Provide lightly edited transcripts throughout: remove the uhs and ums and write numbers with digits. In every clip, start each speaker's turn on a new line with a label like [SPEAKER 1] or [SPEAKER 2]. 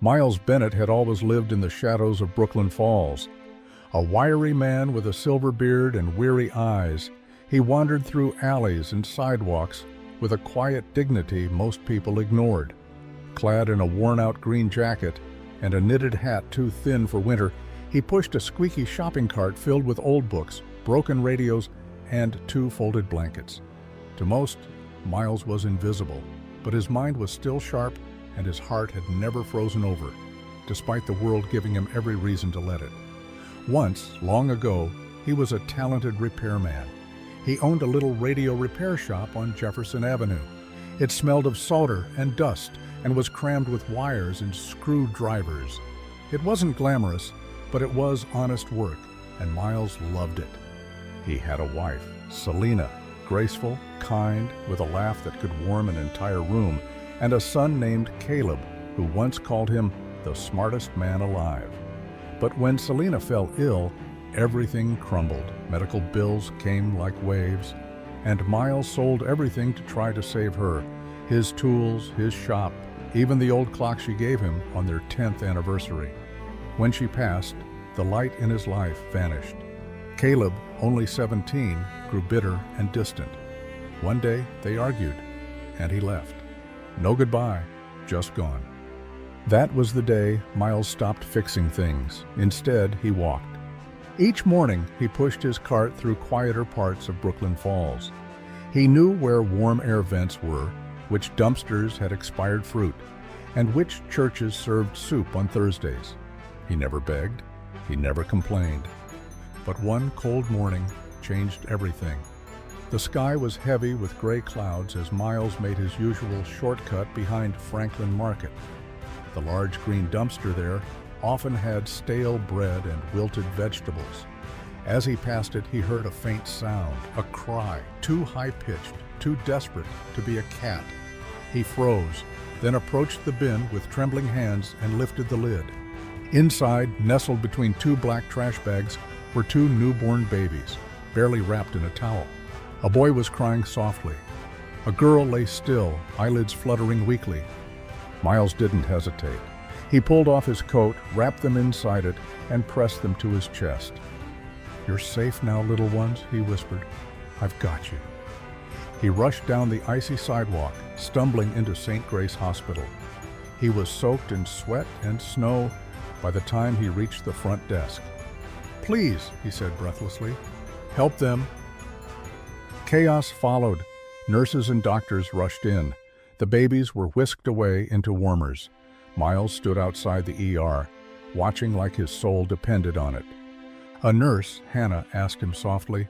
[SPEAKER 1] Miles Bennett had always lived in the shadows of Brooklyn Falls. A wiry man with a silver beard and weary eyes, he wandered through alleys and sidewalks with a quiet dignity most people ignored. Clad in a worn-out green jacket and a knitted hat too thin for winter, he pushed a squeaky shopping cart filled with old books, broken radios, and 2 folded blankets. To most, Miles was invisible, but his mind was still sharp and his heart had never frozen over, despite the world giving him every reason to let it. Once, long ago, he was a talented repairman. He owned a little radio repair shop on Jefferson Avenue. It smelled of solder and dust and was crammed with wires and screwdrivers. It wasn't glamorous, but it was honest work, and Miles loved it. He had a wife, Selena, graceful, kind, with a laugh that could warm an entire room, and a son named Caleb, who once called him the smartest man alive. But when Selena fell ill, everything crumbled. Medical bills came like waves, and Miles sold everything to try to save her. His tools, his shop, even the old clock she gave him on their 10th anniversary. When she passed, the light in his life vanished. Caleb, only 17, grew bitter and distant. One day, they argued, and he left. No goodbye, just gone. That was the day Miles stopped fixing things. Instead, he walked. Each morning, he pushed his cart through quieter parts of Brooklyn Falls. He knew where warm air vents were, which dumpsters had expired fruit, and which churches served soup on Thursdays. He never begged, he never complained. But one cold morning changed everything. The sky was heavy with gray clouds as Miles made his usual shortcut behind Franklin Market. The large green dumpster there often had stale bread and wilted vegetables. As he passed it, he heard a faint sound, a cry, too high-pitched, too desperate to be a cat. He froze, then approached the bin with trembling hands and lifted the lid. Inside, nestled between 2 black trash bags, were 2 newborn babies, barely wrapped in a towel. A boy was crying softly. A girl lay still, eyelids fluttering weakly. Miles didn't hesitate. He pulled off his coat, wrapped them inside it, and pressed them to his chest. "You're safe now, little ones," he whispered. "I've got you." He rushed down the icy sidewalk, stumbling into St. Grace Hospital. He was soaked in sweat and snow by the time he reached the front desk. "Please," he said breathlessly, "help them." Chaos followed. Nurses and doctors rushed in. The babies were whisked away into warmers. Miles stood outside the ER, watching like his soul depended on it. A nurse, Hannah, asked him softly,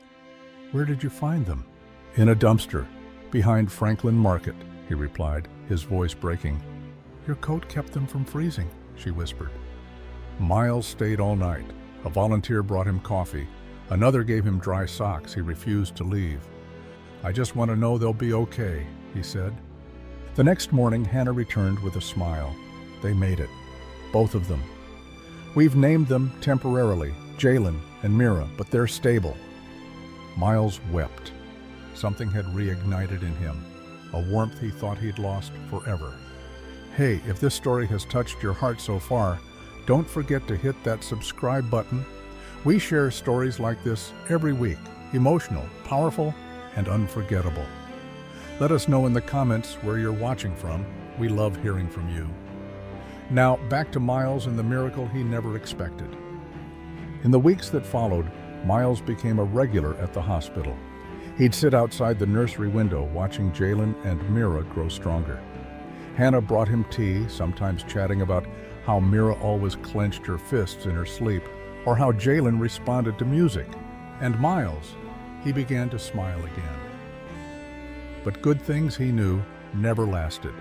[SPEAKER 1] "Where did you find them?" "In a dumpster, behind Franklin Market," he replied, his voice breaking. "Your coat kept them from freezing," she whispered. Miles stayed all night. A volunteer brought him coffee. Another gave him dry socks. He refused to leave. "I just want to know they'll be okay," he said. The next morning, Hannah returned with a smile. They made it. Both of them. "We've named them temporarily, Jalen and Mira, but they're stable." Miles wept. Something had reignited in him, a warmth he thought he'd lost forever. Hey, if this story has touched your heart so far, don't forget to hit that subscribe button. We share stories like this every week, emotional, powerful, and unforgettable. Let us know in the comments where you're watching from. We love hearing from you. Now, back to Miles and the miracle he never expected. In the weeks that followed, Miles became a regular at the hospital. He'd sit outside the nursery window watching Jalen and Mira grow stronger. Hannah brought him tea, sometimes chatting about how Mira always clenched her fists in her sleep, or how Jalen responded to music. And Miles, he began to smile again. But good things, he knew, never lasted.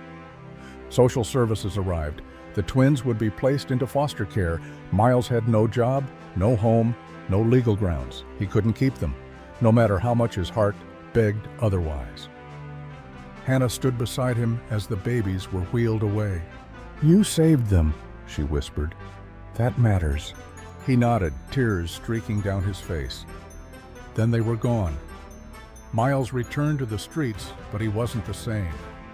[SPEAKER 1] Social services arrived. The twins would be placed into foster care. Miles had no job, no home, no legal grounds. He couldn't keep them, no matter how much his heart begged otherwise. Hannah stood beside him as the babies were wheeled away. "You saved them," she whispered. "That matters." He nodded, tears streaking down his face. Then they were gone. Miles returned to the streets, but he wasn't the same.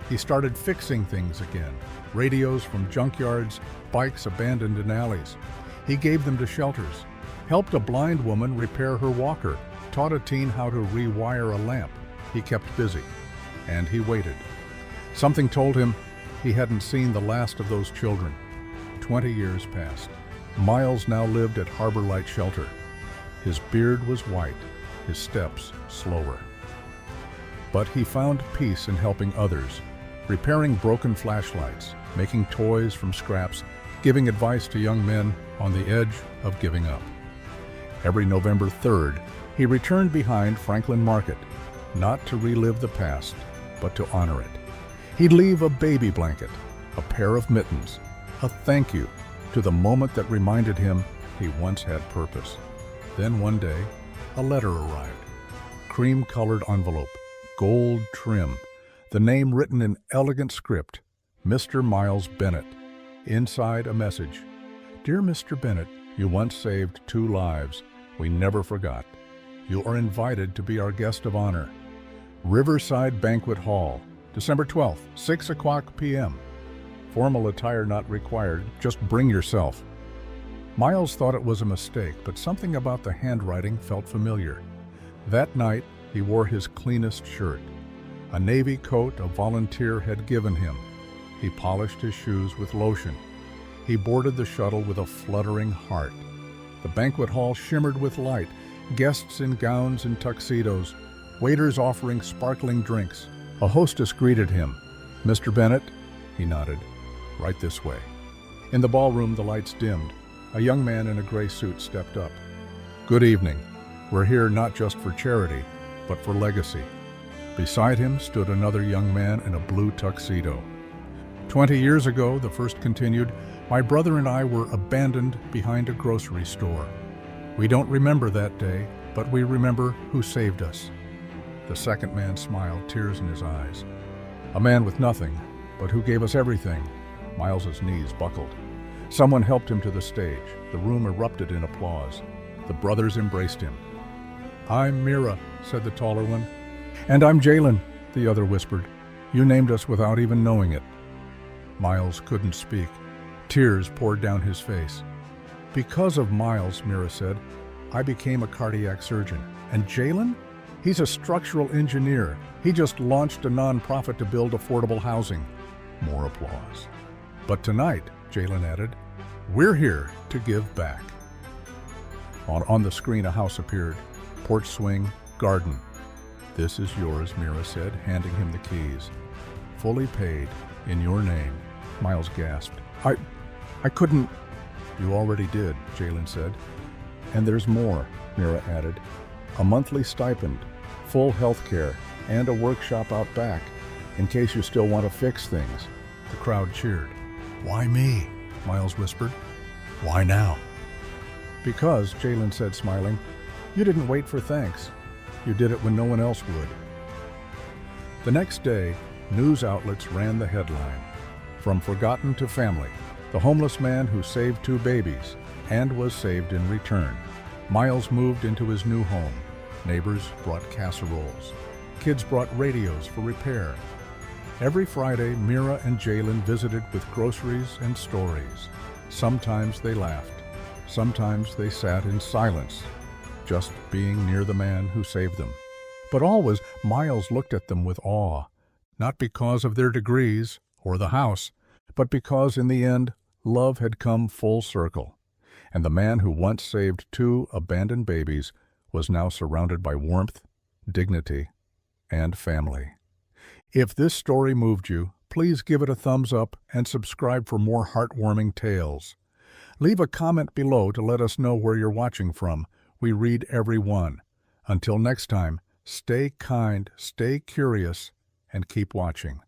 [SPEAKER 1] He started fixing things again, radios from junkyards, bikes abandoned in alleys. He gave them to shelters, helped a blind woman repair her walker, taught a teen how to rewire a lamp. He kept busy, and he waited. Something told him he hadn't seen the last of those children. 20 years passed. Miles now lived at Harbor Light Shelter. His beard was white, his steps slower. But he found peace in helping others, repairing broken flashlights, making toys from scraps, giving advice to young men on the edge of giving up. Every November 3rd, he returned behind Franklin Market, not to relive the past, but to honor it. He'd leave a baby blanket, a pair of mittens, a thank you to the moment that reminded him he once had purpose. Then one day, a letter arrived. Cream-colored envelope, gold trim, the name written in elegant script, Mr. Miles Bennett. Inside, a message. Dear Mr. Bennett, you once saved 2 lives. We never forgot. You are invited to be our guest of honor. Riverside Banquet Hall, December 12th, 6 o'clock p.m. Formal attire not required, just bring yourself. Miles thought it was a mistake, but something about the handwriting felt familiar. That night, he wore his cleanest shirt, a navy coat a volunteer had given him. He polished his shoes with lotion. He boarded the shuttle with a fluttering heart. The banquet hall shimmered with light, guests in gowns and tuxedos, waiters offering sparkling drinks. A hostess greeted him. Mr. Bennett? He nodded. Right this way. In the ballroom, the lights dimmed. A young man in a gray suit stepped up. Good evening. We're here not just for charity, but for legacy. Beside him stood another young man in a blue tuxedo. 20 years ago, the first continued, my brother and I were abandoned behind a grocery store. We don't remember that day, but we remember who saved us. The second man smiled, tears in his eyes. A man with nothing, but who gave us everything. Miles's knees buckled. Someone helped him to the stage. The room erupted in applause. The brothers embraced him. I'm Mira, said the taller one. And I'm Jalen, the other whispered. You named us without even knowing it. Miles couldn't speak. Tears poured down his face. Because of Miles, Mira said, I became a cardiac surgeon. And Jalen? He's a structural engineer. He just launched a nonprofit to build affordable housing. More applause. But tonight, Jalen added, we're here to give back. On the screen, a house appeared. Porch swing, garden. This is yours, Mira said, handing him the keys. Fully paid, in your name. Miles gasped. I couldn't. You already did, Jalen said. And there's more, Mira added. A monthly stipend, full health care, and a workshop out back, in case you still want to fix things. The crowd cheered. Why me? Miles whispered. Why now? Because, Jalen said, smiling, you didn't wait for thanks. You did it when no one else would. The next day, news outlets ran the headline. From forgotten to family, the homeless man who saved 2 babies and was saved in return. Miles moved into his new home. Neighbors brought casseroles. Kids brought radios for repair. Every Friday, Mira and Jalen visited with groceries and stories. Sometimes they laughed. Sometimes they sat in silence, just being near the man who saved them. But always, Miles looked at them with awe, not because of their degrees or the house, but because in the end, love had come full circle. And the man who once saved 2 abandoned babies was now surrounded by warmth, dignity, and family. If this story moved you, please give it a thumbs up and subscribe for more heartwarming tales. Leave a comment below to let us know where you're watching from. We read every one. Until next time, stay kind, stay curious, and keep watching.